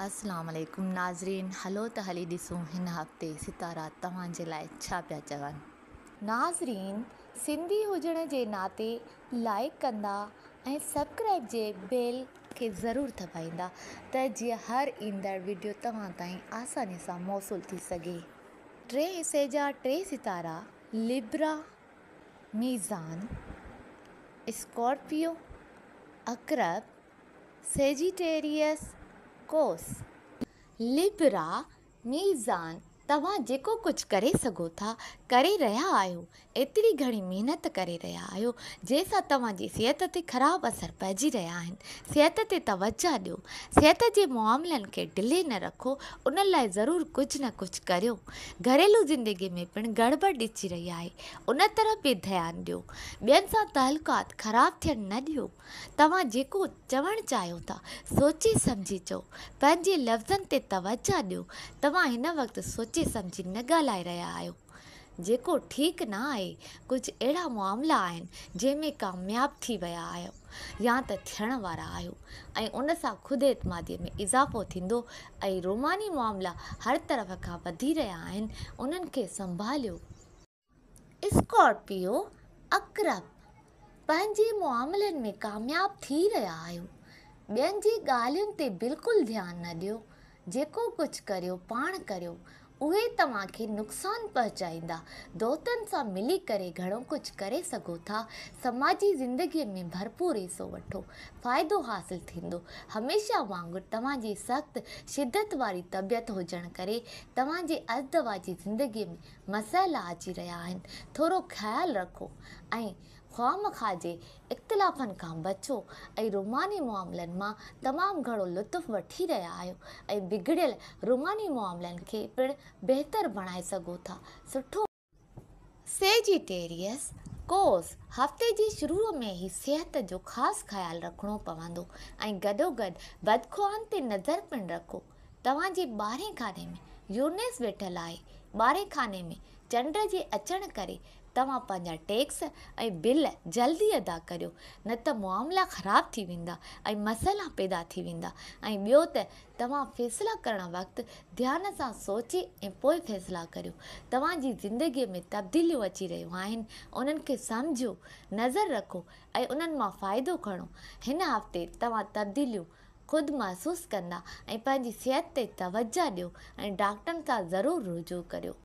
अस्सलाम वालेकुम नाज़रीन। हलो त हली ॾिसूं हिन हफ़्ते सितारा तव्हांजे लाइ छा पिया चवनि। नाज़रीन, सिंधी हुजण जे नाते लाइक कंदा ऐं सब्सक्राइब जे बेल खे ज़रूरु दॿाईंदा त जीअं हर ईंदड़ वीडियो तव्हां ताईं आसानी सां मौसूल थी सघे। 3 हिसे जा 3 सितारा लिब्रा, मीज़ान, स्कॉर्पियो, अक़रब, सेजिटेरियस, कोस। लिब्रा, मीज़ान, तव्हां जेको कुझु करे सघो था करे रहिया आहियो। एतिरी घणी महिनत करे रहिया आहियो जंहिंसां तव्हांजी सिहत ते ख़राबु असर पइजी रहिया आहिनि। सिहत ते तवजो ॾियो। सिहत जे मामलनि खे ढिले न रखो, उन लाइ ज़रूरु कुझु न कुझु करियो। घरेलू ज़िंदगी में पिणु गड़बड़ ॾिसी रही आहे, उन तरफ़ बि ध्यानु ॾियो। ॿियनि सां तालुकात ख़राबु थियणु न ॾियो। तव्हां जेको चवणु चाहियो था सोचे सम्झी चओ। पंहिंजे लफ़्ज़नि ते तवजो ॾियो। तव्हां हिन वक़्तु सोचे सम्झी न ॻाल्हाए रहिया आहियो, जेको ठीकु न आहे। कुझु अहिड़ा मामला आहिनि जंहिंमें कामयाबु थी विया आहियो या त थियण वारा आहियो ऐं उन सां ख़ुदि एतमादीअ में इज़ाफ़ो थींदो ऐं रूमानी मामला हर तरफ़ खां वधी रहिया आहिनि, उन्हनि खे संभालियो। स्कॉर्पियो, अक़रब, पंहिंजे मामलनि में कामयाबु थी रहिया आहियो। ॿियनि जी ॻाल्हियुनि ते बिल्कुलु ध्यानु न ॾियो। जेको कुझु करियो पाण करियो, उहे तव्हांखे नुक़सानु पहुचाईंदा। दोस्तनि सां मिली करे घणो कुझु करे सघो था। समाजी ज़िंदगीअ में भरपूर हिसो वठो, फ़ाइदो हासिलु थींदो। हमेशह वांगुरु तव्हांजी सख़्तु शिदत वारी तबियत हुजण करे तव्हांजे अज़दवाजी ज़िंदगीअ में मसइला अची रहिया आहिनि। थोरो ख़्यालु रखो ऐं ख़्वामख़्वाह जे इख़्तिलाफ़नि खां बचो ऐं रूमानी मामलनि मां तमामु घणो लुत्फ़ु वठी रहिया आहियो ऐं बिगड़ियल रूमानी मामलनि खे पिणु बहितर बणाए सघो था। सुठो। सेजिटेरियस, कोस, हफ़्ते जी शुरूअ में ई सिहत जो ख़ासि ख़्यालु रखिणो पवंदो ऐं गॾोगॾु बदख़्वाहनि ते नज़र पिणु रखो। तव्हांजे ॿारहें खाने में यूरेनस वेठल आहे। ॿारहें खाने में चंड जे अचण करे तव्हां पंहिंजा टैक्स ऐं बिल जल्दी अदा करियो, न त मामला ख़राबु थी वेंदा ऐं मसइला पैदा थी वेंदा। ऐं ॿियो त तव्हां फ़ैसिला करणु वक़्तु ध्यान सां सोचे ऐं पोइ फ़ैसिला करियो। तव्हांजी ज़िंदगीअ में तब्दीलियूं अची रहियूं आहिनि, उन्हनि खे सम्झो, नज़र रखो ऐं उन्हनि मां फ़ाइदो खणो। हिन हफ़्ते तव्हां तब्दीलियूं ख़ुदि महसूसु कंदा ऐं पंहिंजी सिहत ते तवजो ॾियो ऐं डॉक्टरनि सां ज़रूरु रुजू करियो।